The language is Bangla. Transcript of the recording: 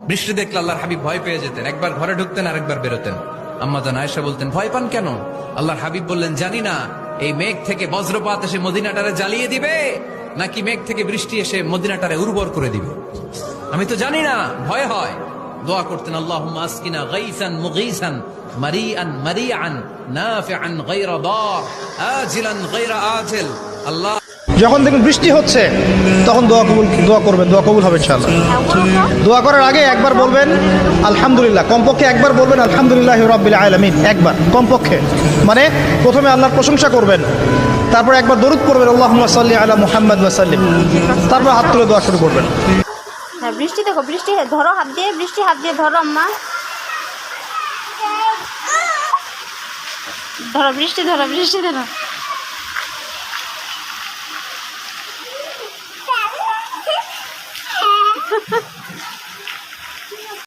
বৃষ্টি দেখলে আল্লাহর হাবিব ভয় পেয়ে যেতেন, একবার ঘরে ঢুকতেন আরেকবার বেরোতেন। আম্মা জান আয়েশা বলতেন, ভয় পান কেন? আল্লাহর হাবিব বললেন, জানি না এই মেঘ থেকে বজ্রপাত এসে মদিনাটারে জ্বালিয়ে দিবে নাকি মেঘ থেকে বৃষ্টি এসে মদিনাটারে উর্বর করে দিবে, আমি তো জানি না, ভয় হয়। দোয়া করতেন, আল্লাহুম্মা আসকিনা গাইসান মুগীসান মারিআন মারিআন নাফিআন গায়রা দার আজিলান গায়রা আজিল। আল্লাহ, যখন দেখবেন বৃষ্টি হচ্ছে তখন দোয়া করবেন, দোয়া কবুল হবে ইনশাআল্লাহ। দোয়া করার আগে একবার বলবেন আলহামদুলিল্লাহ, কমপক্ষে একবার বলবেন আলহামদুলিল্লাহি রাব্বিল আলামিন, একবার কমপক্ষে। মানে প্রথমে আল্লাহর প্রশংসা করবেন, তারপর একবার দরুদ পড়বেন আল্লাহুম্মা সাল্লি আলা মুহাম্মাদ ওয়া সাল্লিম, তারপর হাত তুলে দোয়া শুরু করবেন। হ্যাঁ, বৃষ্টি দেখো, বৃষ্টি ধরো হাত দিয়ে, বৃষ্টি হাত দিয়ে ধরো আম্মা, ধরো বৃষ্টি, ধরো বৃষ্টি, ধরো।